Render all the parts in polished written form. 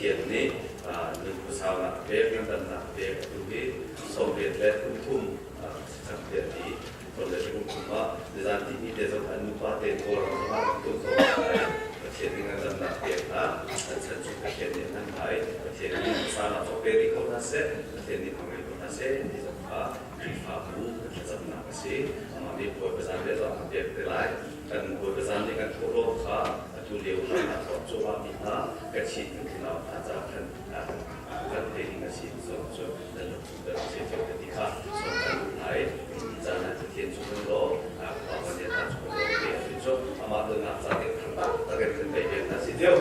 ทียนนี้หนึ่งผู้สาวเด็กนั่งดันหนักเด็กดูที่สมเด็จและทุ่มสังเกตดีคนเลยทุ่มว่าในด้านที่มีเด็กสำคัญมุขเด็กโบราณสมัยตุ้งโตเทียนนี้นั่งดันหนักเด็กนะฉันชุดเทียนนี้นั่งไทยเทียนนี้สาวเราเป็นอีกคนนั้นเสร็จเทียนนี้ทำให้คนนั้นเสร็จที่จะพาที่ฟ้าบูที่จะนำไปสิมาดีป่วยประสานเด็กเราเด็กได้หลายกันป่วยประสานในการทั่วโลกค่ะดูเลี้ยวขนาดของโจวามินะกระชิดที่เราอาจจะกันเองกระชิดส่วนนั่นแหละเป็นสิ่งที่เป็นที่ข้าส่วนการดูไทยจะนั่นจะเทียนชุนโลความวันนี้ท่านชุนโลเรียนจบอามาตัวนักสัตว์เด็กทั้งหมดตั้งแต่ขึ้นไปเรียนนั่นสิเดียว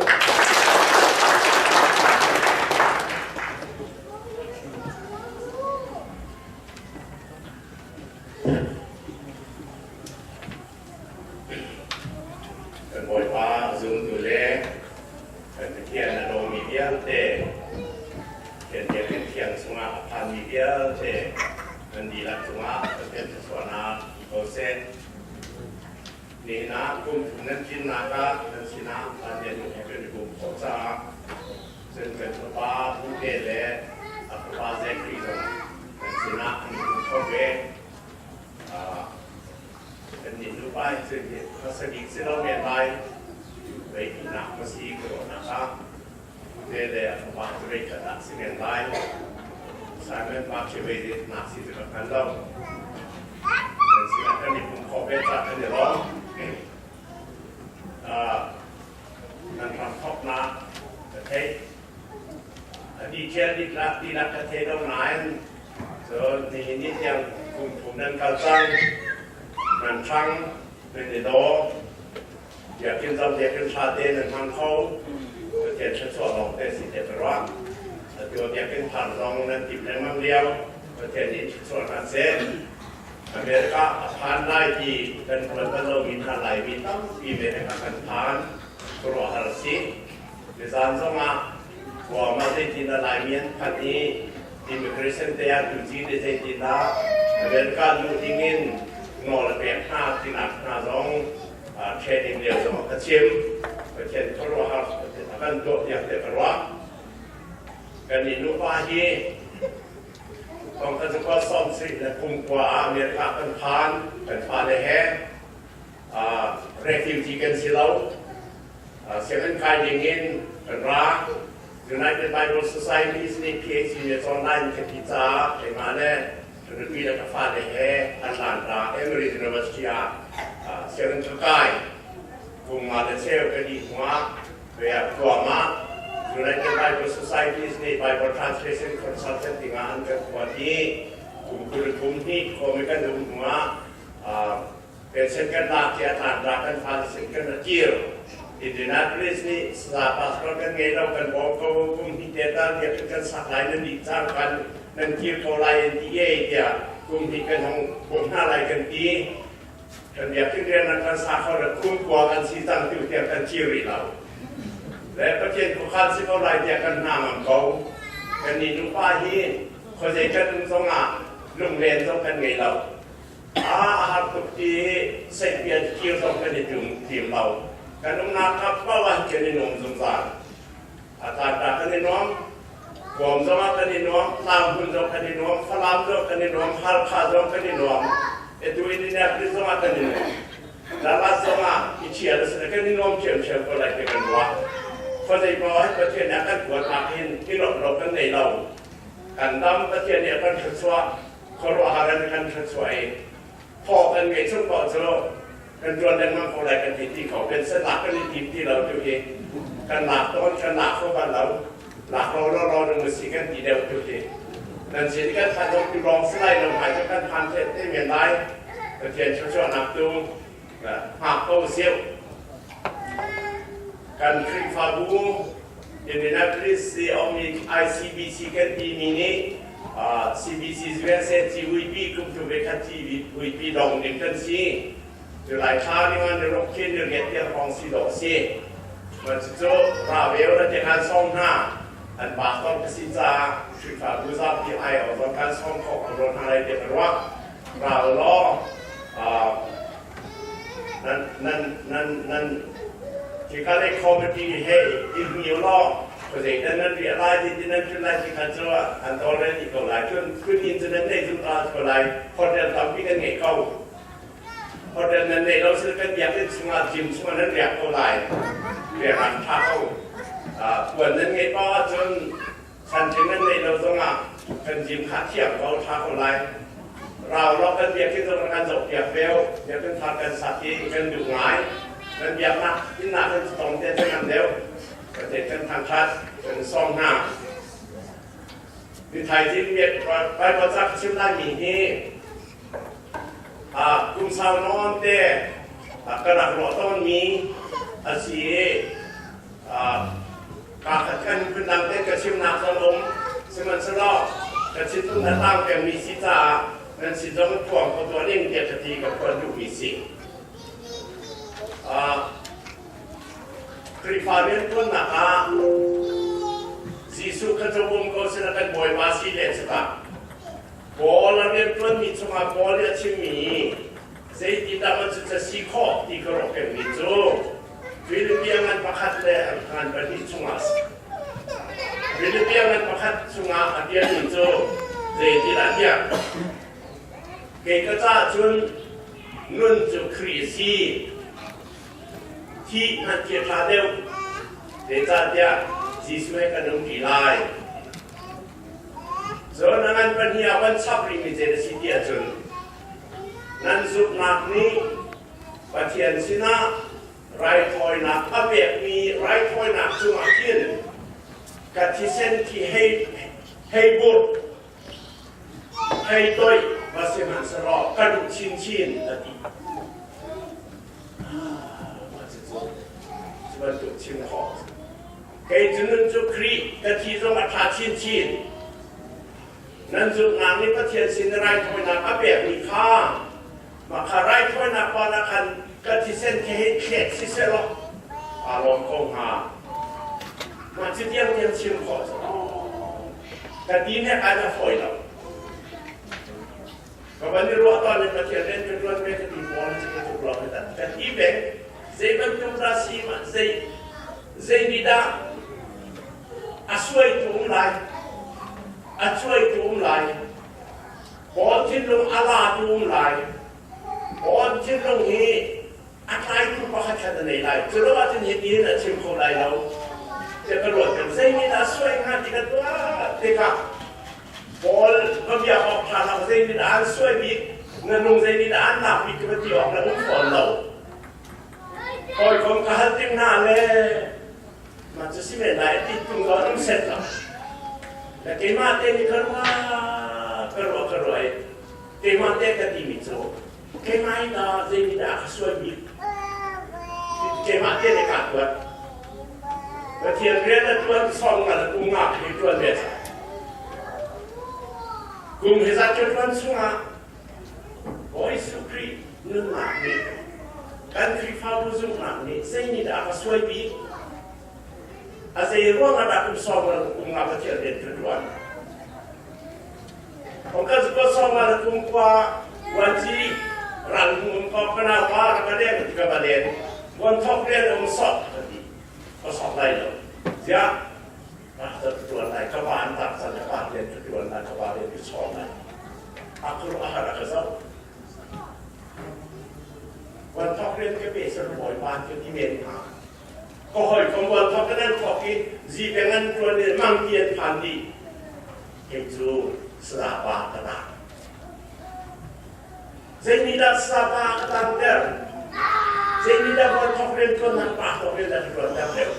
นี่นะกลุ่มนั้นชินนาคะนั้นชินะอันนี้อยู่ในกลุ่มของสาซึ่งเป็นพระบาผู้เดชและพระบาเซกรีสนั้นชินะอันนี้กลุ่มชอบเวเป็นนิรุปายซึ่งภาษาอังกฤษที่เราเรียนไปไปที่นักภาษาอังกฤษนะครับผู้เดชและพระบาตุเรศนักสิ่งเรียนไปสายเป็นภาคเวทีนักสิ่งที่เราคันเรานั้นชินะอันนี้กลุ่มขอเป็นจากอันนี้เรานั่นทำครอบนาประเทศดีเชียร์ดีนักประเทศเราไหนส่วนนี้นี่ยังกลุ่มผมนั่นการสร้างนั่นช่างเป็นในโตอยากกินซ้ำอยากกินชาเต้นทางเขาประเทศชั้นสองของแต่สิเด็ดร้อนตัวอยากกินผ่านรองนั่นติดแรงมั่งเลี้ยวประเทศนี้ส่วนนั้นเส้นอเมริกาผ่านได้ที่เป็นคนเป็นโลกินอะไรมีตั้งปีเมริกากันผ่านกลัวหาสิในสารสมาว่ามาได้ที่อะไรมีนพันนี้อิมิเกรชันเตียร์อยู่ที่ได้ที่นั่นอเมริกาอยู่ที่นี่งอระเบียบห้าที่นักหน้าสองเทรนนิ่งเดียวสมกระชิมประเทศกลัวหาประเทศกันตัวอย่างเดียวกันว่ากันนี่นุบาฮีต้องการจะก็ซ่อมสิ่งและคุมกว่าอเมริกาเป็นผ่านเลยแฮเรฟิวจีกันสิเราเสียงการยิงอินเป็นรัก United Bible Society นี่เพจที่มีออนไลน์กับพิจารณาในมาเนี่ยจะเป็นวิธีการฟ้าเลยแฮอันหลานตาเอเมริกา University เสียงกายคุมมาเลเซียก็ดีหัวเวียตัวมา United Bible Society นี่ Bible Translation Consultant ที่งานกับวันนี้กลุ่มนี้เขาไม่กันดูหัวเป็นเส้นกันดาที่อาจารย์รักกันฟังเส้นกันเกี่ยวอินเดียนาพลิสนี่สถาปัตย์กันไงเรากันบอกเขากลุ่มที่เดินทางเดียวกันสักหลายนั่นดีจ้างกันนั่นเกี่ยวกับอะไรที่เย่เดียกลุ่มที่กันของกลุ่มอะไรกันดีกันอยากที่เรียนนักการศึกษาเขาจะคุ้มกว่ากันสีตั้งที่เดียวกันชีริเราและประเทศของข้าศึกอะไรเดียวกันหน้ามันเขากันนี่ดูป้าฮีเขาจะกันตรงอ่ะโรงเรียนต้องกันไงเราอาหารทุกที่เสพยาเกี่ยวกับกันในทีมเรากันน้องนาครับว่าวันเกิดในนมสงสารอาจารย์ตากันในน้องผมสมัครกันในน้องลามคุณจบกันในน้องฟลามจบกันในน้องฮาร์คาจบกันในน้องตัวนี้เนี่ยคือสมัครกันในน้องแล้วลาสมัครอิเชียร์สมัครกันในน้องเชื่อมก็ไล่กันว่าคนในบ้านประเทศนี้กันปวดหนักที่เรากันในเรากันดำประเทศนี้กันชัดชัวเขารู้อาหารกันชัดชัวพอกันไงช่วงก่อนจะกันจวนเดินมาคนไรกันที่เขาเป็นเส้นหลักกันในทีมที่เราตัวเองกันหลักต้นกันหลักเข้ากันเราหลักเราดึงมือสีกันทีเดียวตัวเองนั่นสิ่งที่กันทันต้องรองสไลด์ลงหายจากกันทันเทได้เหมือนไรกระเทียนช่วยหนักดูหากเขาเสียวกันคลิปฟาบูอินเดียนาพลิสที่เอามี ICBC กันทีมินิCBC เวียนเซตีวีพีกุมตัวเบคันทีวีพีดองดิมกันซีจุดหลายชาติมันในโลกที่เดือดเดือดของสีดอกซีมันจะโจราเวลและเจ้าการส่งหน้าอันบาดต้องกระสิจ้าชุดฝาบูซาที่ไอเอาต้องการส่งของโดนอะไรเดือดร้อนราล้อนั่นที่การเล่นคอมเมดี้ให้อินเดียล้อ或者那别来的那就来去看说，很多人一过来，就因着那内中啊过来，或者当兵的内高，或者那内老师跟别的从啊进从那两过来，别人他高啊，วันนั้นไงก็จนฉันถึงนั้นในเราต้องอ่ะกันจิมขาเทียบเราท้าคนไรเรากันเบียร์ที่ตรงกันจบเบียร์เฟลเบียร์เป็นทางกันสัตย์ที่กันดูง่ายกันเบียร์นักที่หนักกันตรงเดียวกันเดียวประเทศกันทางชาติกันซ่องหน้าในไทยที่เบียร์ไปประจักษ์ชิมได้มีที่กุมสาวนอนเตะกระดักหลอต้นมีอาชีกาขัดกันเป็นดังเต้นกระชิมนักสลมสมันสลอกกระชิมตุ้งตั้งแก่มีสิจ่านั่นสิต้องถ่วงตัวเลี้ยงเดียดทีกับคนอยู่มีสิคริฟาเรียนต้นนะคะสีสุขจะวงก็สนับกันบ่อยมาสิเลสตาบอลเรียนต้นมีชงอาบอลเรียนชิมีเสียดีดามันจะสีข้อที่กระโดดมีจูฟิลิปปินส์ประคัดเลยงานประเทศชงอาฟิลิปปินส์ประคัดชงอาอันเดียมีจูเสียดีดาเดียเกี่ยก็จะจนนุ่นจุคริสีที่นักเกียรติเดียวเดี๋ยวจะเดียจีสวยกันนุ่งดีไลส่วนนั้นปัญญาวันชับริมิเจดสิเดียจนนั้นสุดนักนี้ปะเทียนสินะไรถอยนักอาเบกมีไรถอยนักจุมาเทียนกัดที่เส้นที่ให้บุตรให้ตัวว่าเสียมันสลอกกระดูกชิ้นตะดีมันจุดชิ้นหอเกจุนจุครีกะทีตรงอัฐาชิ้นนั่นจุดนางนี้ประเทียนสินไรถอยนักอาเบกมีค่ามาขาไรถอยนักปานักขันกะที่เส้นที่ให้เข็ดสิเสลอกอารมณ์คงหามาจุดเดียวชิ้นหอกะดีเนี่ยอาจจะฝอยแล้วก็วันนี้รู้ตอนนี้ประเทศเล่นเป็นรุ่นเมฆที่บอลจะเป็นตัวเราเนี่ยแต่ที่เป็นเซบันตุราซีมาเซนิดาอาช่วยตัวอุ้มไหลอาช่วยตัวอุ้มไหลบอลที่ลงอาลาตัวอุ้มไหลบอลที่ลงนี้อะไรตัวประคัตในไหลจะรู้ว่าจะเห็นนี้นะชิมเขาไหลเราจะกระโดดเป็นเซนิดาช่วยงานที่กันตัวเด็กบอลก็อยากออกทางเราเซนิดาช่วยบิ๊กเงินลงเซนิดาหนักบิ๊กก็ที่ออกแล้วอุ้มฝนเราคอยคงการติ้งหน้าเลยมันจะสิเป็นไรที่ตุ้งก็ต้องเสร็จแล้วแต่เกมาเต้นี่ก็ว่ากระโดดเกมาเต้ก็ดีมิโซเกมาอีน่าเซนิดาช่วยบิ๊กเกมาเต้ในการตัวแต่เทียนเรียนตัวสองกันกุ้งอ่ะมีตัวเดียวกุมเหตุการณ์วันสุงาโอ้ยสุครีนุ่นหนักนี่การคริฟ้าบุญหนักนี่เส้นนี้ดาบสวยปีอาศัยร่วงระดับกุมสองระดับกุมงาประเทศเด่นทุกวันผมก็จะก็สองระดับกุมกว่าวันที่รันกุมก็พนาว่าแล้วก็เรียนที่กับประเด็นวันทอกเรียนองสอบก็สอบได้เลยเสียจะตัวไหนขบานตัดสัญญาเรียนตัวไหนขบานเรียนที่สอนไหนอาคุรอาหารก็จะวันทอกเรียนก็เป็นสรุปบ่อยวันที่เมียนมาก็หอยของวันทอกก็นั่นทอกที่จีเป็นงั้นตัวนี้มังเกียนผ่านดีเห็นจูสลาบากระดาษเจนี่ดัสลาบากระดาษเดิมเจนี่ดับวันทอกเรียนตัวนั้นปากทอกเรียนตัวนั้นเดิม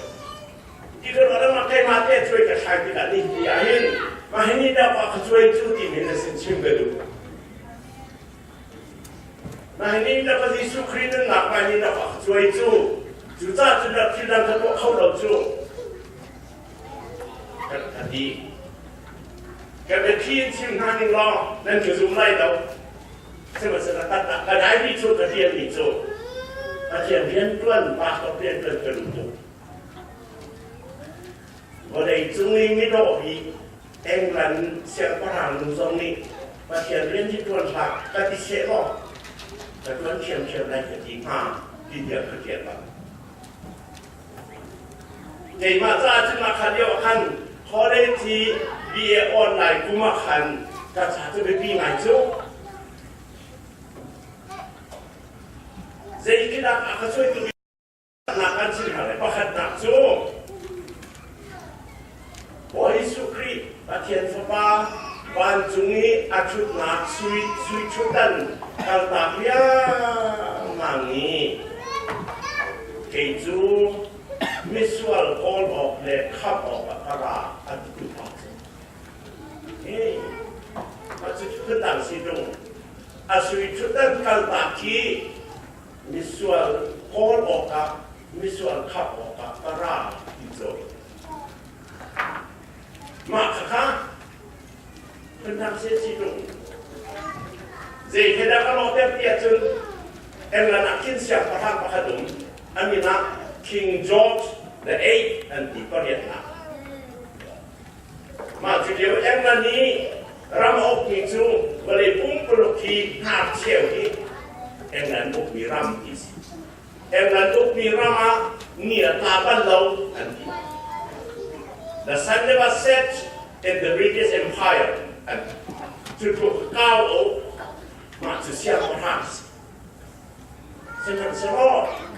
ที่เราต้องมาแก้มาเตะช่วยกับใครที่กันนี่ที่อาหินมาให้นี่ดาวก็ช่วยจู่ที่มีในสิ่งชิมกันดูมาให้นี่ดาวก็ที่สุขรีนั่นหนักมาให้นี่ดาวก็ช่วยจู่จ้าจุดที่นั่นก็เข้าเราจู่กันดีกันเป็นที่ชิมทางนึงรอนั่นคือสุ่มไล่เราเสมอสนับตัดกันได้ที่จู่กันเทียนที่จู่กันเทียนเรียนต้นปากก็เรียนต้นกระดูกจู่วันนี้จุงนี้ไม่รอพี่เอ็งรันเสียงพลังดูตรงนี้มาเขียนเรื่องที่ตัวหลักก็ที่เสียหรอกแต่ตัวเขียนอะไรก็จริงที่เดียวก็เขียนแบบ Kay maza chun makhaliyo kan college BA online kumakhan kacha tu bebi ngai chu. Zai kita akasoi tu nakan sini hale pakat nak chu. Boy sukri patian fapa ban jungi achut nak sui chutan kal takya mangi. Kay chu visual all of the cup of para at the top. Macam tentang sidung, asui cutan kaltaki, visual all of visual cup of para itu. Maka tentang sidung. Jadi kita kalau dia tu, nak siapa orang pakadum, amina King George the VIII and the Korean. Maka dia yang ni ram itu boleh pungpuluki nak cewek, yang mi ram is, yang mi rama ni tapan lau nanti. The sun was set in the British Empire and to kau maka siapa has, senang serot.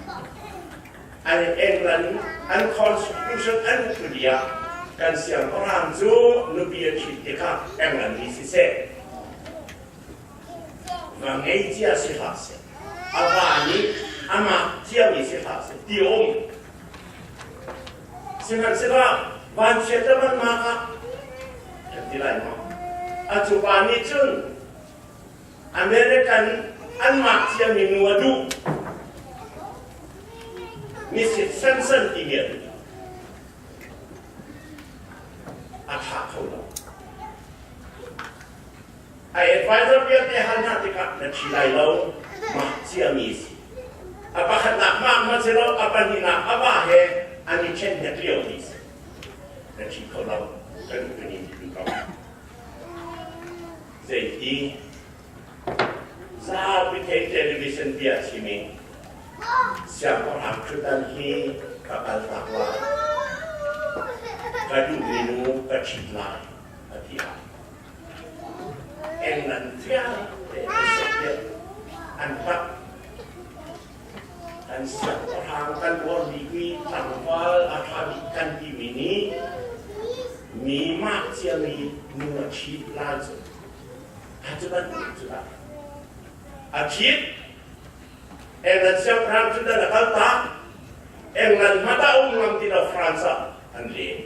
And England and Constitution and India kan siang orang tu lebih kritika England di sisi. Mengenai dia sihas, apa ni amat dia ni sihas diom. Senang sebab banyak teman maka tidak lama. Acuan ni cun American amat dia minuadu. Mrs. Simpson email. Attack hold on. I advise her dia hanya dekat nak cilai lau mak cia misi. Apa hendak mak macam apa ni nak apa he ani chen nak liau misi. Nak cikau lau kan ini dulu. Jadi, saya pergi television dia sini. Siapa orang kedan hi kapal takwa kadu minu kacitlah hati England dia antak dan siapa orang kan buat diri tangwal akan di mini mimak siami nu kacitlah tu hatuban tu lah akit England siap perang sudah nakal tak? England mata umum tidak Fransa andi.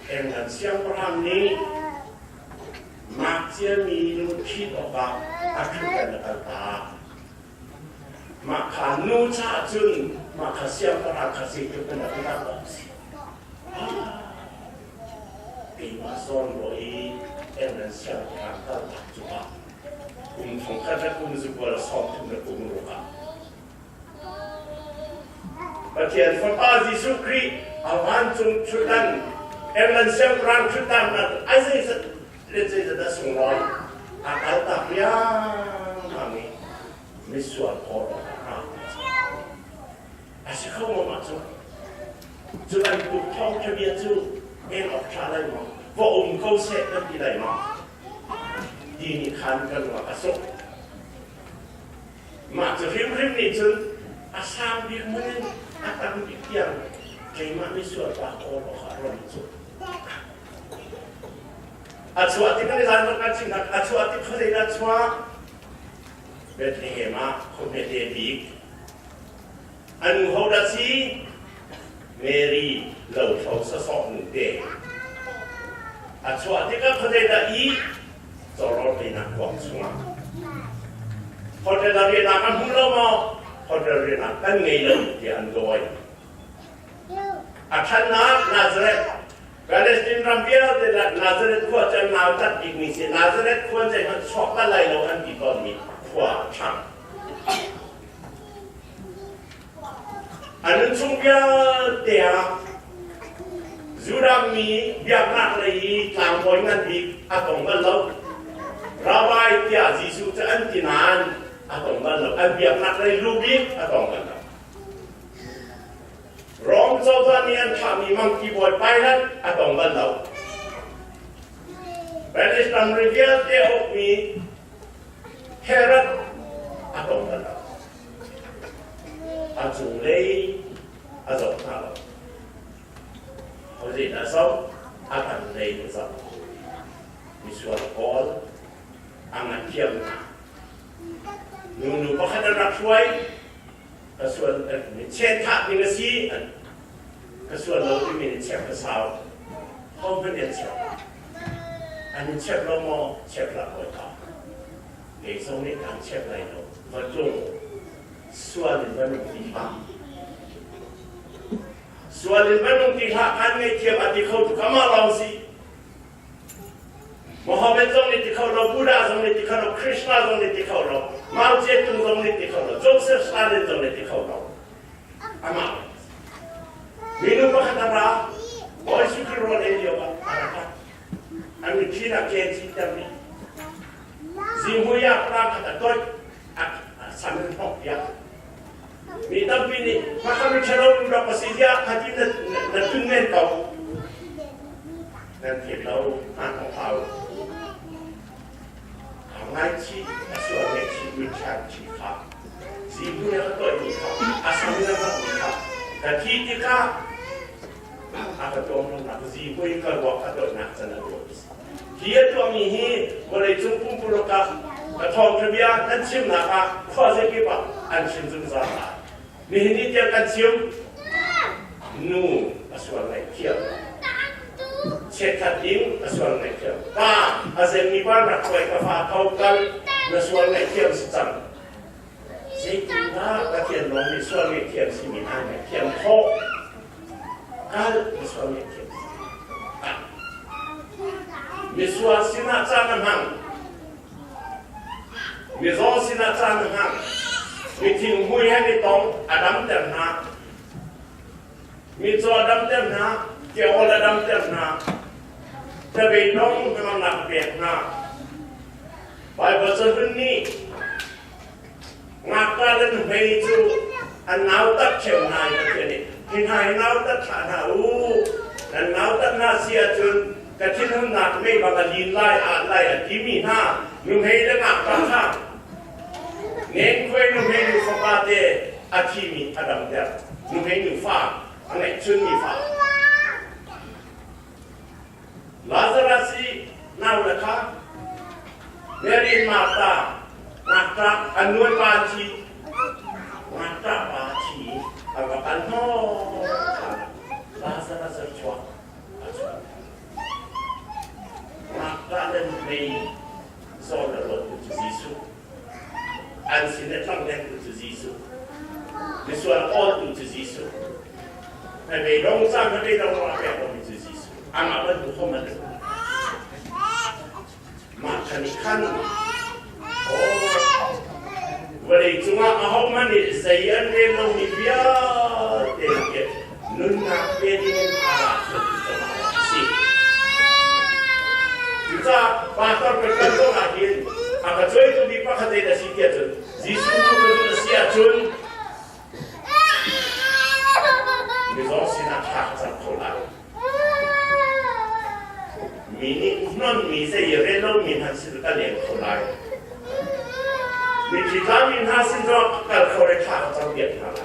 England siap perang ni maksia minum kita akan nakal tak. Maka nu cacun maka siap perang kasih kita nakal tak. Imason roi England siap perang tak juga. Thawngtha sebuah satu berkumpulan. Bagian fantasi sukri awan cutan, England siap perang cutan nanti. Asyik sudah semua. Akal tak ya kami visual orang. Asyik kau mau macam. Cutan bukau kerja tu elok cara mau. Kau kau set nanti dah mau. Ini kan kan makasuk. Mak rim ni tu asam dia mana akan dikira kema visual pakor orang itu. Acuati kan izan terkacing, acuati kerja acua Bethlehem komedi. Anu hodasi Mary lau tahu sesok nute. Acuati kan kerja i Sorot nak buang semua. Hotel dari nak mula mau, hotel dari nak kan ngilang di Andoi. Akan nak Nazareth, Palestine rampia dengan Nazareth kuat jangan nautat di misi Nazareth kuat jangan sokat lain orang di bawah ni kuat cang. Anu cungkia dia sudah mi biar nak lagi tangguhan di atong belau. Rabai dia Yesus tu antinan atau mana? Biar nak lagi lubik atau mana? ร้องเจ้าท่านนี้อันถ้ามีมังคีบอยไปนั้นอาต้องกันเราเป็นอิสลามเรียกเจ้ามีเฮรัตอาต้องกันเราอาจุงเลยอาจงเราเขาจะนั่งซ้อมอาตันเลยซ้อมมีส่วนกอลอามันเทียมหนูก็ขนาดรับช่วยก็ส่วนมีเช่นทักมีกระสีก็ส่วนเราที่มีเช็คกระสาวห้องเป็นเช็คอันนี้เช็คเราโม่เช็คเราไม่ต่อเอกสารนี้การเช็คอะไรเรามาจงส่วนมันลงที่ห้าส่วนมันลงที่ห้าอันนี้เทียบอดีตเขาถูกขมาลองสิมหาเมตตาที่เขาเราบูดาตรงนี้ที่เขาเราคริสต์มาตรงนี้ที่เขาเรามาเจตุตรงนี้ที่เขาเราโจเซฟสตาลินตรงนี้ที่เขาเราอามามีนุบะขันตาราบอยสุขิโรเลเดียวกันอะไรกันอันนี้ที่นักเก็ตที่ทำนี่ซิมุยาปราขันตาตัวสามีพ่อยามีตั้งปีนี้มาคำวิจารณ์อุดมศิลป์ขัดที่นั่นจุนเงินเขานั่นที่เราอ่านของเขาง่ายชีส่วนง่ายชีวิชาชีฟ้าสิ่งนี้ก็ตัวนี้เขาอาศัยนั่นก็มีเขาแต่ที่ที่เขาอาจจะตัวมันหนักสิ่งนี้ก็ว่าเขาตัวหนักจะนั่นด้วยที่ตัวมีฮีบริจุปุ่มปุโรกะกระทงทะเบียนนั่นชิมนะคะข้อเสียกี่ปะอันชิมจุนซาละมีนี่เดียวกันชิมนู่ส่วนง่ายเที่ยวเช็ดขัดยิ้มส่วนไหนเที่ยวป้าอาเซมีบ้านรักไว้กับฟ้าเขากันส่วนไหนเที่ยวสิจังสิ่งที่น่ากระเทียมลงมีส่วนไหนเที่ยวสิมีอันไหนเที่ยวโคกันมีส่วนไหนเที่ยวมีส่วนสินาจานังหังมีโซสินาจานังหังมีทิ้งหุยให้ในตรงอดัมเต็มนามีโซอดัมเต็มนาเกี่ยวกับดำเต็มหน้าจะเป็นน้องกำลังหนักเปียกหน้าไปบนส่วนนี้งักการเล่นเพลงจูอันหนาวตัดเฉียวนายกันเลยที่นายหนาวตัดขาหนาวอันหนาวตัดหน้าเสียจนกระทิ้งน้ำหนักไม่บางทีไล่อันที่มีหน้านุ่มให้ได้งักกระข้างเน้นคุยนุ่มให้ดูฟ้าเดออาชีมีอดัมเดนุ่มให้ดูฟ้าอันไหนชุนมีฟ้าลาซารัสน่ารักค่ะเมรินมาตาอันนวลปาชีอาการโน่ลาซารัสชัวมาตาเล่นเพลงโซลาร์รถตุจิสุอันสินเนตรังเล่นตุจิสุดิส่วนออลตุจิสุแต่ไม่ลงซ้ำไม่ลงมาแบบตุจิสุอามาเป็นผู้คนมันมาคันขันโอ้วันนี้จุมาอาหอมันนี่เสียนเรื่องลงนิยาเด็กนุ่นนักเรียนนี่อาราสุดสิจุจ้าปาตอนเป็นคนต้องอาหินอาจจะช่วยตัวดีพักได้แต่สิ่งเดียวจนจิสุนุก็จะเสียจนมีสองสิ่งที่ขาดจากคนละมีนี่นั่นมีเสียเรื่องเรามีทันสิกันเลี้ยงคนไรมีที่ทำมีทันสิเราการเขาได้ขาดจากเลี้ยงคนไร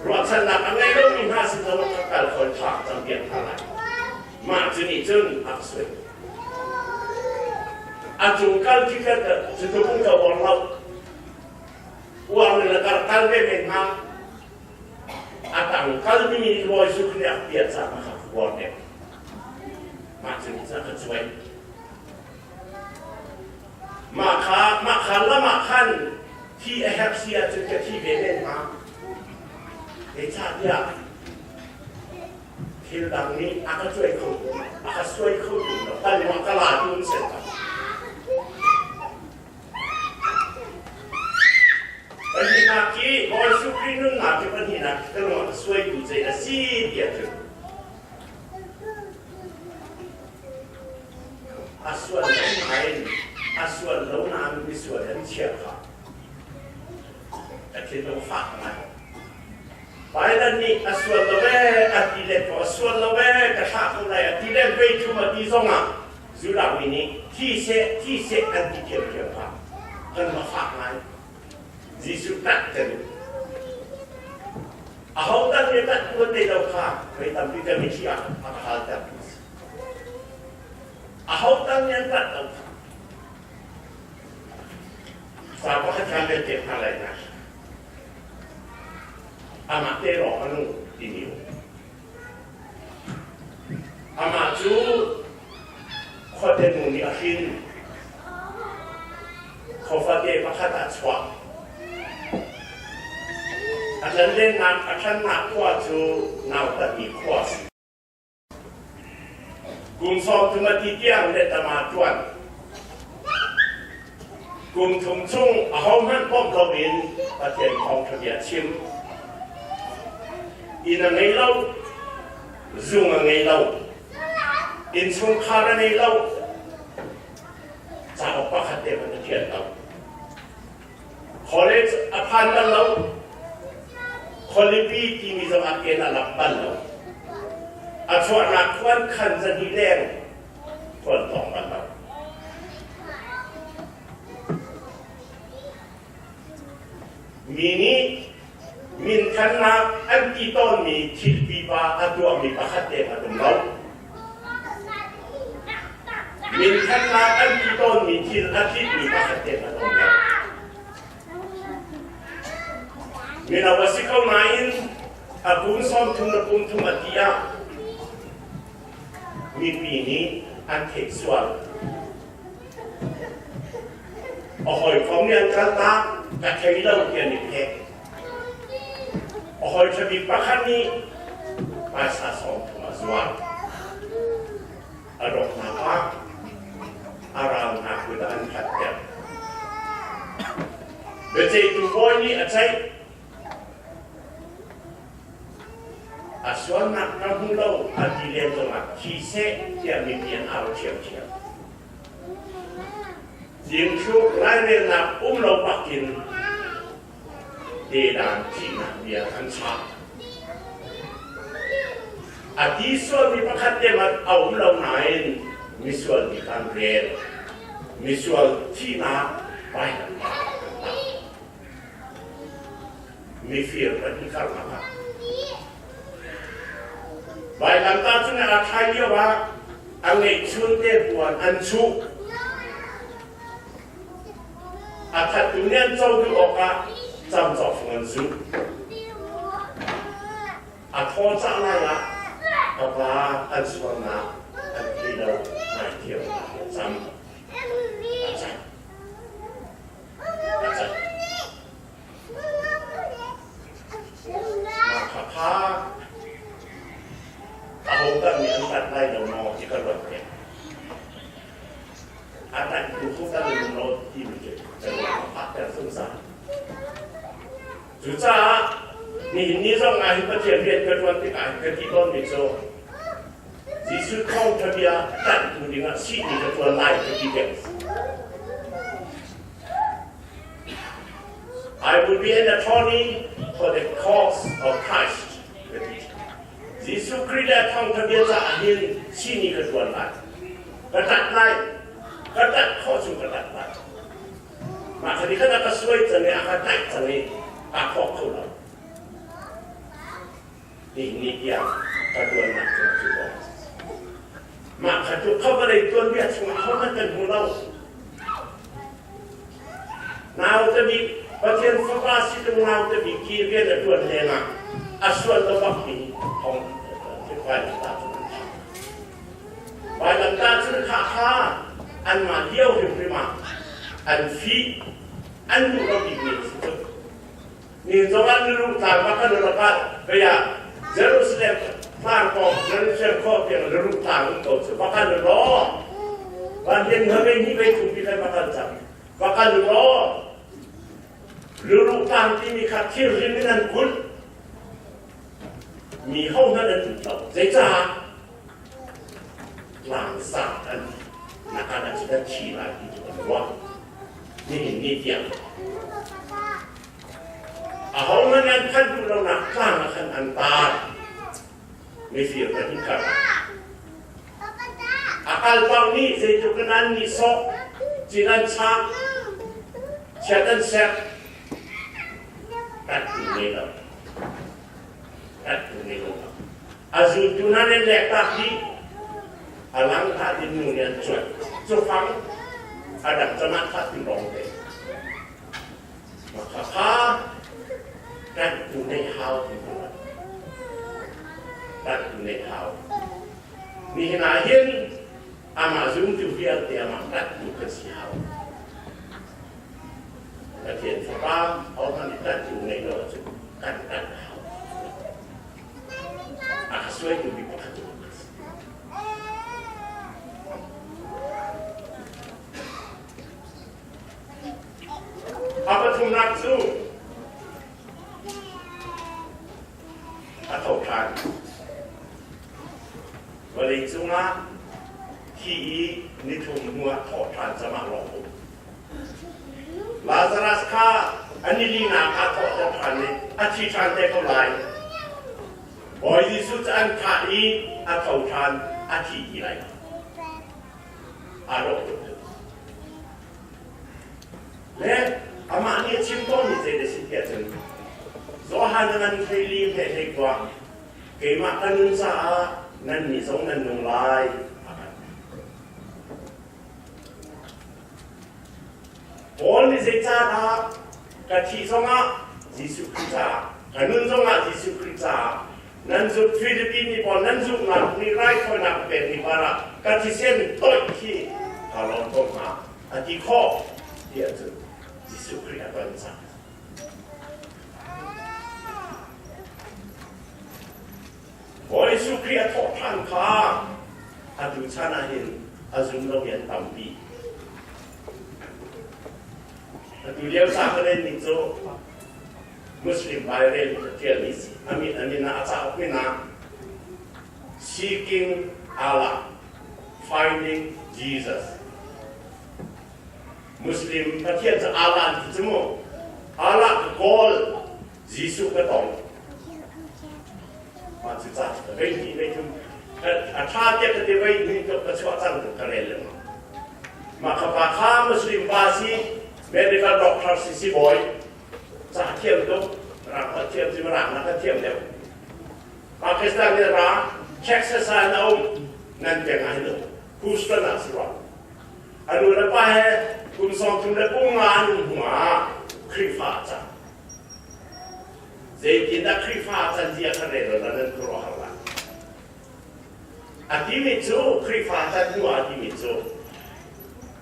รวมฉันหลักอะไรเรามีทันสิเราการเขาขาดจากเลี้ยงคนไรมาจุนี่จนอักเสบอาจุกันที่ก็จะต้องพูดกับเราว่าเรื่องการการเรียนมาอาตังการที่มีรอยสุขเนี่ยเปลี่ยนจากมาขับวนเนี่ยมาถึงจะช่วยมาขันและมาขันที่แอบเสียจนจะที่เบเล่นมาในชาติยาที่ดังนี้อาก็ช่วยเขาช่วยเขาอยู่แต่ในวันตลาดยุ่งเสร็จปัญหาที่บอยสุขีนุ่นหนักที่ปัญหาที่ตลอดช่วยอยู่ใจละสี่เดียดอาส่วนไหนอาส่วนเราน้ำมีส่วนที่เชี่ยวค่ะแต่ที่เราฝากมา ไปนั่นนี่ส่วนละเวอดีเล็กพอส่วนละเวกระชากอะไรอดีเล็กไปทุ่มตีส่งอ่ะสุดาวินีที่เสอันที่เกี่ยวกับกันมาฝากไงจีสุดตัดกันเอาตั้งเนี่ยตัดตัวเดียวค่ะไปทำพิธีมิชิอาอาหารจับเอาตั้งเนี่ยตัดเอาฝากว่าการเรียนเก็บอะไรนะอามาเตโรอนุดินิวอามาจูขอเดนุนิอาคินขอฟาเดปะขัดอัศวะอาจารย์เล่นน้ำอาจารย์นักว่าจูน่าตัดมีขวดกุมสอบถึงมาที่เที่ยงเดตมาจวนกุมทุ่มชุ่งเอามันป้อมกบินประเทศของทะเบียนชิมอินไงเล่าซุงไงเล่าอินซุงคาร์ไงเล่าจะเอาปะขัดเดมันจะเทียนเราคอเลจอภันกันเราคอลิปีที่มีสมัครเกณฑ์หลับบ้านเราอาชวนักวันขันจะดีแรงคนสองบ้านเรามีนี้มินขันนักอันที่ต้นมีทิศปีบาอันตัวมีปะขัดเดมันตรงเรามินขันนักอันที่ต้นมีทิศอาทิตย์มีปะขัดเดมันตรงเรามีนาวสิเข้ามาอินอาบุญซ้อมทุ่งระบุญทุ่งอดียมีปีนี้อันเทคสวลโอ้โหของเรียนกันตากระเทยเล่าเกี่ยนิเพกโอ้โหจะมีประคันนี้ภาษาสองทุ่งสวลอารมณ์นาพักอารามนาคุดอันขัดเดียบเดี๋ยวจะดูบอยนี้อาจจะส่วนนักน้ำหุ่นเราอดีเลนตรงนั้นที่เสกที่มีเพียงเอาเชียวยิ่งชุกไล่เรียนนักเราปักกินเดดานที่นักเบียร์ขันชาอดีส่วนมีประคัดเดมันเอาเราไหนมีส่วนมีการเรียนมีส่วนที่นักไปมีฟิลเป็นที่ข้างหน้าใบลำตาจุนอาไทยเรียกว่าอังเอกชุนเตปวนอันชุกอาทัดตุเนียนเจ้าดูออกมาจำจอบเงินชุกอาทอจ้าอะไรละออกมาอันสวนนะอันที่เราไม่เที่ยวจำอาจารย์มาขับพาเอาตั้งมีอันตัดได้เรามองที่กระโดดเนี่ยอันนั้นดูคู่กันเลยเราที่มีจะมาพักแต่สงสารจุดจ้านี่ส่งงานประเทศเรียนกระทรวงที่การกระที่ต้นมิโซที่สุดเข้าทะเบียนตัดดูดีนะสิ่งนี้กระทรวงไล่กระที่เด็ก I would be an attorney for the cause of Christ ยิสุคริสต์ท่องทะเบียนจะหินชี้นี่กระทรวงไล่กระตัดไล่กระตัดข้อสุกระตัดไล่มาคดีขณะกระสวยจะเนี่ยอาการแตกจะเนี่ยอาคอกเขาเรานี่อย่างกระทรวงหนักจะถือว่ามาขจุเข้ามาในตัวเบียดสมัยเขามันเป็นของเราเราจะมีประเทศฝรั่งสิตรงเราจะมีกี่เรื่องในตัวเองอ่ะส่วนเราบักมีของไปลำตาจุนไปลำตาจุนข้าอันมาเลี้ยวถึงไปมาอันฟีอันดูเราดีมีสุดนี่ตรงนั้นลูกตามากันเราก็ไปอ่ะเจรูซาเล็มฟางกองเจรูซาเล็มข้อเพียงลูกตาลูกโตสุดมากันรอวันเย็นเมื่อไม่นี่ไปถูกพิธีมากันจังมากันรอลูกตาที่มีขัดที่ริมนั้นคุณมีห้องนั้นถูกต้องใจจ้าหลังสามอันนักการอาชีพชีลาที่จะบอกว่านี่เดียวเอาห้องนั้นท่านดูเราหนักกล้าข hantar mesir berhikar akal bang ni saya kenan ni sok jiran chak chatan set kat ni lo azul tunan yang letak di alang tak di dunia cuak ada teman tak di rong deh maka kan tunai hal itu kan tunai hal ni nahin amazon tu biar dia makan bukan si hal Katian sebab orang itu tunai lo kan hal sesuai itu dipakai apa chimnak tu atau kan boleh cuma ki ni tu semua thawngtha sama loh Lazarus ka anilina ka thawngtha ni aci cantik kau lain Boy Yesus an kai atau kan ati ilai. Aro. Le ama ni cimton ni jadi siapa tu. Zohan dengan feeling hek gua. Kemakan sa nan ni song nan nung lai. All ni secara kati songa Yesus Kristus. Kanun songa Yesus Kristus. Nanzuk Filipini pun nanzuk nak ni rai pun nak beri para katisen toy ki kalau toma ati ko dia tu Yesus Kristus bangsa Boy Yesus Kristus thawngtha adu chanahin azum lo yang tampi adu dia sakalen ni tu Muslim Bible tertulis amin na asal mina seeking Allah finding Jesus Muslim percaya Allah itu semua Allah call Yesus ke tong macam tu ini dia kedua ini tu kesuatan tu keren maka pakar Muslim basi medical doctor sisi boy Sahaja tu, rapat tiap si merang, nak tiap dia. Pakistan ni rang, Texas sana nanti yang itu, Houston asal. Aduh lepas kumsong tu lepungan, krifaza. Jadi kita krifaza dia kerana dan kerohalan. Adi itu krifaza tu adi itu.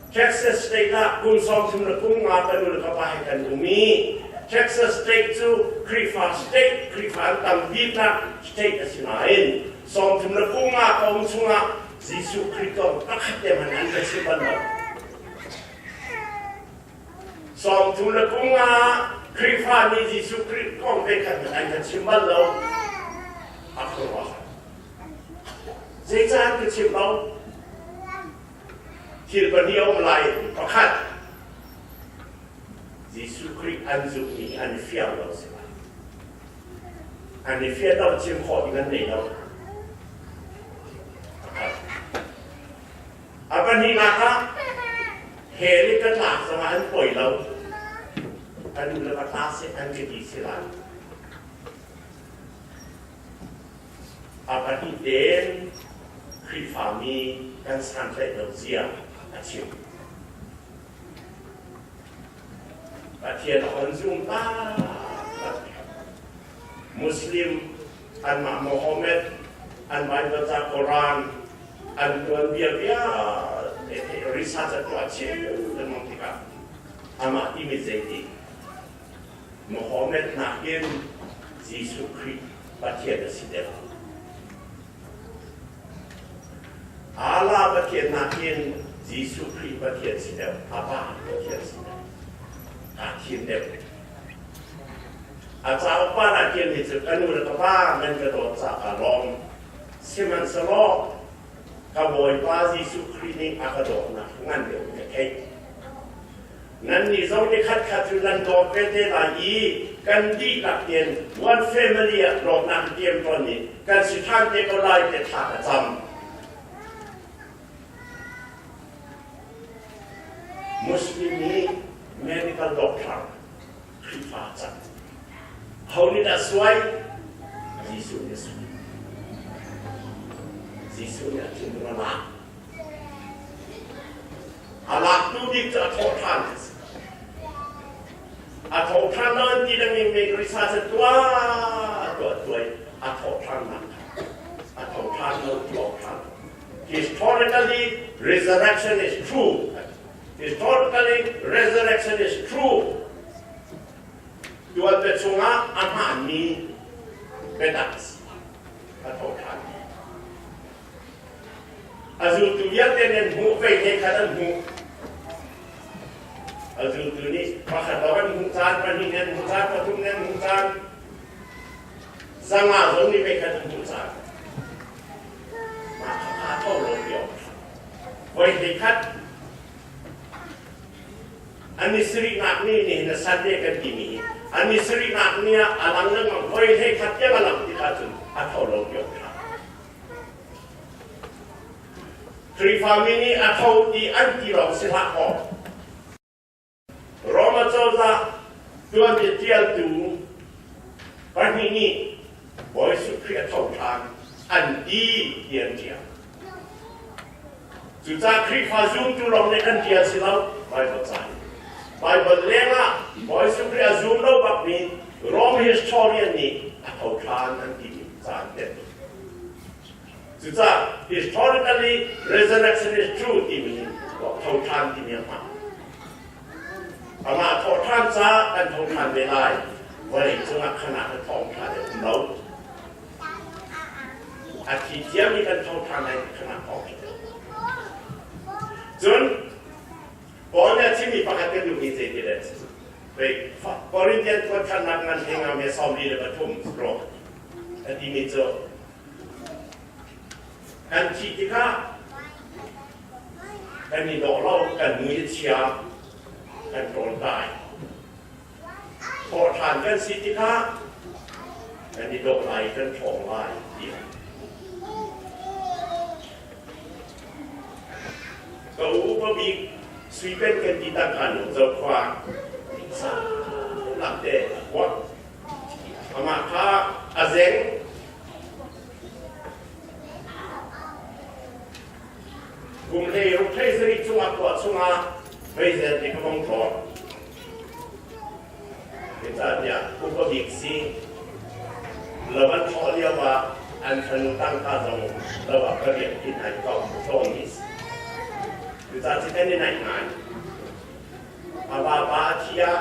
Texas state lah kumsong tu lepungan, aduh lepas kan bumi. Texas state tu, Krifa state, Krifa Thawngtha state asinain. Som timna kunga kaum sunga, Yesus Kristus takat dia manan kesiban. Som timna kunga, Krifa ni Yesus Kristus kong dekat manan kesiban lo. Aku wah. Zejan kesiban. Hilbaniau melai takat. Yesus Kristus anjuk ni ane fiam lo sebab, ane fiam lo cim hot dengan ni lo. Apa ni maka heli ketak sama ane poi lo, ane lepas tasik ane di silan. Apa ni den krifami dan santai lo siang acim. Tiada anjung Muslim an Muhammad an baca Quran an biar research tu aceh dan mengikut amat ini jadi Muhammad nakin Yesus Kristus baca sedar Allah baca nakin Yesus Kristus baca sedar apa baca sedar akhir dia. Asal apa akhir itu kan udah kepang dan kedua sakalom. Siman selok kaboy pasi sukri ni akadok nak ngan dia kayak. นั้นนี่เราได้คัดจุลันโดเป็นเทลายีกันดีหลักเดียนวันเฟมิเลียโลกนักเดียมตอนนี้กันสุดท้ายเด็กก็ไล่เด็กขาดจำมุสลิมนี้เมดิคอลด็อกเตอร์คริฟาจังเขานี่น่ะสวยยิสุเนี่ยสวยยิสุเนี่ยถึงระดับอาลักดูดิจะทอดทานอาทอดทานนั้นที่เรามีกริชาสตัวอาทอดทานนั้นอาทอดทานนั้นทอดทาน Historically resurrection is true Historically resurrection is true ตัวเป็นสุนัขอาหารนี้เป็นดัชอาทอดทานอาจุตุยะเตนหูไปเทขันหูอาจุตุนี้พระขันตอนหูจานปนิเนหูจานปทุมเนหูจานสังอาสงนี้ไปขันหูจานมาข้าเท่าโลเดียวไว้เทขันอันนี้สิรินักนี่นะสัตย์เดียกันที่มีอันนี้สิรินักนี่อาลังนั่งไว้เทขันยังอาลังที่ขัดจุนอาเท่าโลเดียวคริฟามินีอาเขาดีอันที่เราสิละออกรอมาเจ้าละตัวเดียวดูวันนี้บอยสุขเรียเท่าทางอันดีเดียนเดียวจุดจากคริฟาซุ่มตัวเราในอันเดียวสิเราไปบัดใจไปบัดเลี้ยงละบอยสุขเรียซุ่มเราแบบนี้รอมาฮิสตอรีนี้เท่าทางอันดีจานเด็ดจุดจาก historically resurrection is true ที่มีบอกเท่าทานที่มีมาอามาเท่าทานซะกันเท่าทานไม่ได้วันนี้จึงขนาดทองทานเดียวเราอาทิตย์เดียวมีกันเท่าทานในขนาดทองเดียวจนตอนนี้ที่มีประกาศอยู่มีเจดีย์ไปบริเวณคนขนาดนั้นเองเอาเมื่อสอบดีเลยปฐมรออันที่มีเจอกันที่ที่ข้ากันนี่ดอกเล่ากันมือเชียกันโดนตายพอทานกันสิที่ข้ากันนี่ดอกไหลกันทองไหลเดียวก็อุปบิกสุยเป็นกันที่ตั้งกันเจ้าควางหลับเด็กว่าอามาข้าอาเซงกุมเทรุเทสริจุงอักวะสุงาไม่เสร็จที่กำลังทอดเป็นตาเนี่ยอุปบิกซีเราบันทอเรียกว่าอันทันตั้งตาจงเราว่าก็เรียกที่ไหนก็โทนิสคือตาที่เป็นในไหนงานอาบาบาที่ยา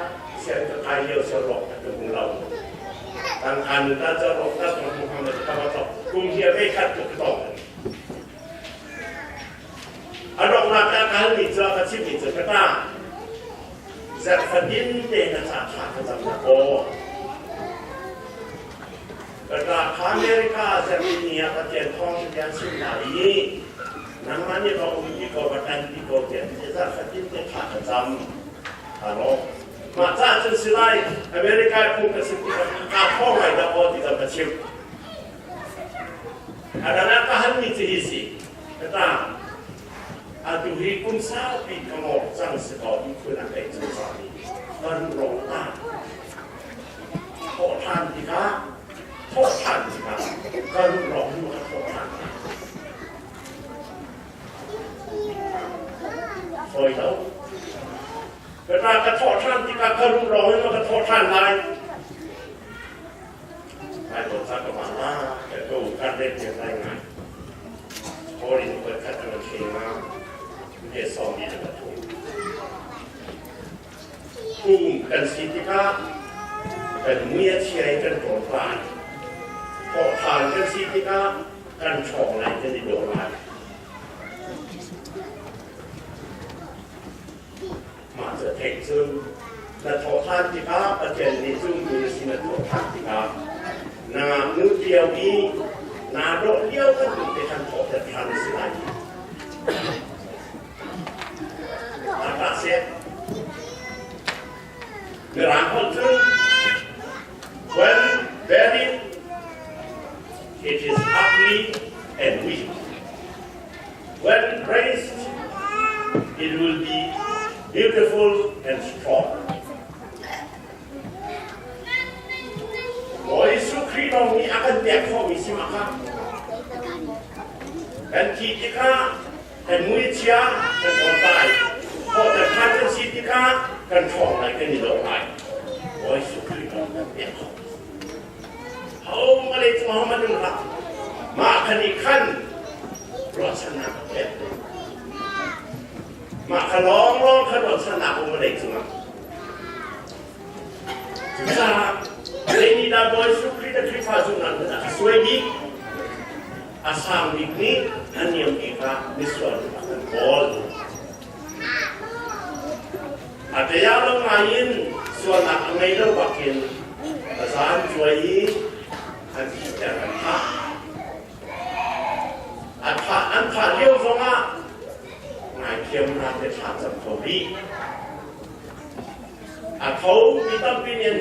เสียงจะใครเลี้ยวเสียหลอกกับของเราตั้งอันตาจะหลอกตาของมุฮัมมัดกับเรากุมเทียไม่ขัดถูกต้องอารมณ์รักการมีเจ้ากับชีวิตเจ้าก็จะฝันยินเดนชาติประจำโอกระดาษอเมริกาจะมีเนียประเทศท้องที่ยังสิ่งไหนนั่งมันนี่เรามีกบฏกันที่กบฏจะฝันยินเดนชาติประจำอารมณ์มาจากจุดสิ้นายอเมริกาคงจะสิ่งที่การท้องไว้ดาวที่จะประชิดอันนั้นก็หันมีที่สิกระดาษอาตุริกุนซาปีกมอกจังสกอมีคุณอะไรจังสามีมันร้องตาโทษทานที่ข้าโทษทานที่ข้าก็ร้องอยู่โทษทานคอยแล้วเวลากระโทษทานที่ข้าก็ร้องอยู่กระโทษทานได้ไปตัวซักกมาล่าแต่ก็การเล่นเสียงได้ไงพอดีเปิดคัดตัวเองมาเอสองดีนะครับกุ้งกันสิทธิกากันเมียเชียกันโดนปลายพอทานกันสิทธิกากันช่องไหนจะได้โดนไหลมาจะเทคซึ่งและทอทานที่กาประเจนนี้ซึ่งมีสินทอทานที่กานามือเดียวนี้นาโดดเดียวก็ถึงไปทันทอแต่ทานสิไร miracle when buried it is ugly and weak. When raised it will be beautiful and strong. โอ้ยสุครีนองนี้อาการแตกข้อมีสิมาค่ะกันทีที่ข้ากันมุ้ยเชียกันตอนตายพอแต่ข้าจะชีที่ข้ากันช่องไหนกันนี่ลงไหนโอ้ยสุครีนองกันแตกข้อเขามาเลยจะมาดูละมาขณีขั้นรอชนะเด็ดมาขร้องขนมชนะผมมาเลยจะมาถึงจะini dah boleh sukri dan kripa sunan kita sesuai asam ini hanya kita misal akan bol. Ada yang lain suara angai itu bagian asam cuai hati jangan tak. Antara dia semua ngai kiam nanti macam tobi. Atau kita pilih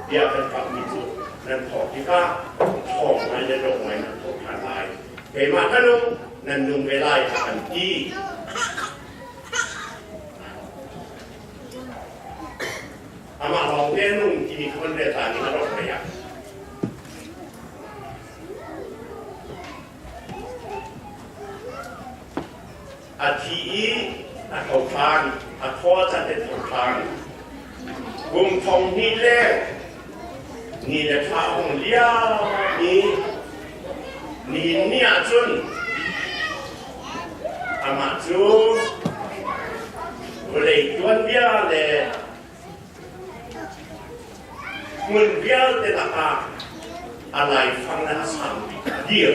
dia akan kami itu dan kitaของไม่ได้ลงไม่นั้นถูกทำลายเกี่ยมาขนมนั้นนุ่งเวลาทันทีอามาลองเล่นนุ่งที่มีคนเรียนตานี้มาลองไปอ่ะอาทิอาทองทางอาทอจันเด็ดทองทางบุ้มทองนี่แหละนี่แหละข้าวของเลี้ยนี่เนี่ยจุนอามาจูเลยจวนเบี้ยเลยมุนเบี้ยเตละกาอะไรฟังนะสามเดียว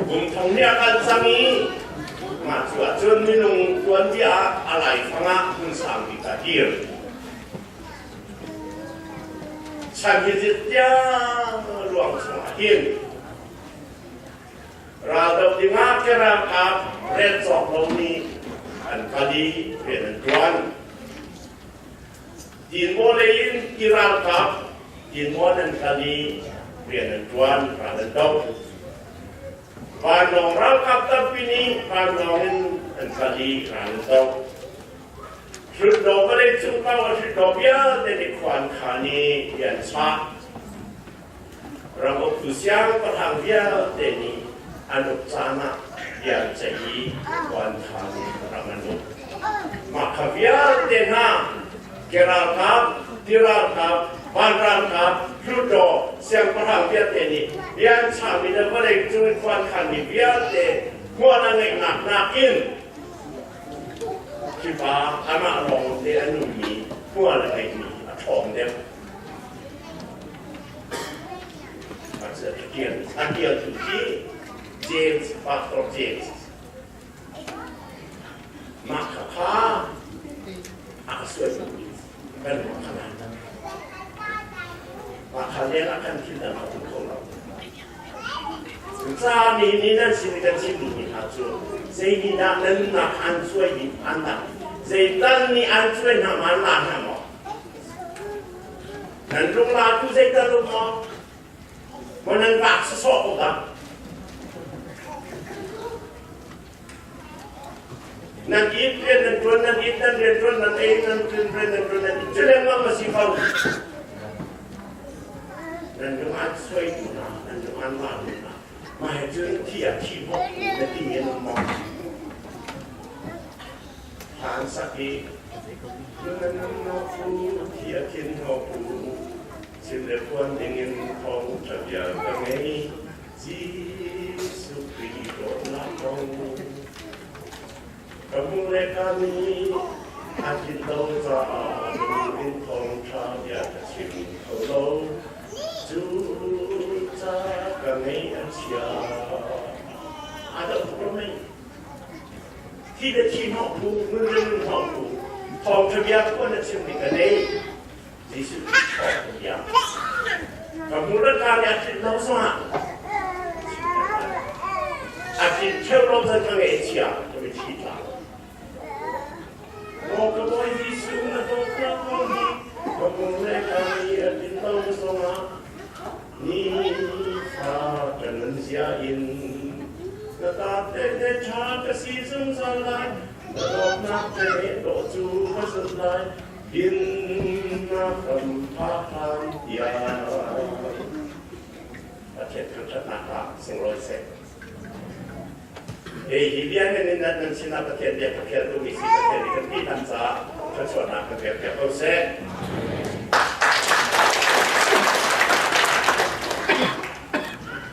ผมทองเนี่ยกันสามีมาจวนจนมีนุ่งจวนเบี้ยอะไรฟังนะคุณสามเดียวฉันคิดจะหลวงสมาธิเราต้องดิ้งอาเกรากับเรื่องสอบลงนี้อันคดีเป็นจวนจีนโมเลนกิรากับจีนโมนันคดีเป็นจวนเราต้องบ้านน้องเรากับตับปีนี้บ้านน้องอันคดีเราต้องชุดดอกอะไรชุดเป้าชุดดอกเบี้ยแต่ในควันขานียันชาเราบอกผู้เสียงประทางเบี้ยแต่นี้อนุจานะยันใจควันขานีเรามันดูมาขเบี้ยแต่หน้าเกล้าครับที่เราครับบ้านเราครับชุดดอกเสียงประทางเบี้ยแต่นี้ยันชามีแต่อะไรชุดควันขานีเบี้ยแต่หัวนั่งหนักกินที่ฟ้าอามาลองเดี๋ยวนุ่มมีหัวอะไรมีทองเดียวอาจจะเกี่ยวถึงที่เจมส์ฟาสโตเจมส์มาข้าอาสวยเป็นหัวขนาดนั้นมาข้าเรียนอาการคิดแต่เราทุกคนเราถึงซานี่นั่นสิ่งกันสิ่งนี้อาจูสิ่งนี้นั่นนักอันช่วยอันนั้นZaitan ni ancuin nama nama. Dan rumah tu zaitan rumah menengah sesuatu tak. Nanti dan tuan nanti jangan mama masih kau. Dan rumah ancuin tu na, dan rumah malu na. Mahajun tiap tiap nanti yang rumah. Hãng sắc đi nên nó phu kia thiên họ phu xin để quan tình phong trở về các ngày Jesus Christ là con cảm ơn kami atin đâu ra những phong trở về các chuyện khẩu lâu Chúa cha các ngày ăn chia ada problem nàyที่ได้ที่นอกภูมิเรื่องนอกภูทองทะเบียนก็จะเชื่อมกันได้ที่สุดทองทะเบียนกับมูลค่าเนี่ยเราสร้างอาทิตย์เชื่อมเราจะทำเอเชียจะไปที่ต่างโอ้ Boy Visu na Dokra Kohi, Komune Kami Atintau Songa, Ni Fa Kanansia In, Natate De Cha Kasisum Salai, Nadok Nakte Dotu Kasalai, In Nakam Pahan Ya. ประเทศคือชนะละ200%ฮีเบียนนี่นั่นสินะประเทศเดียวประเทศรู้มีสิประเทศที่กันที่นั่นซะก็ชนะประเทศเดียวเขาเส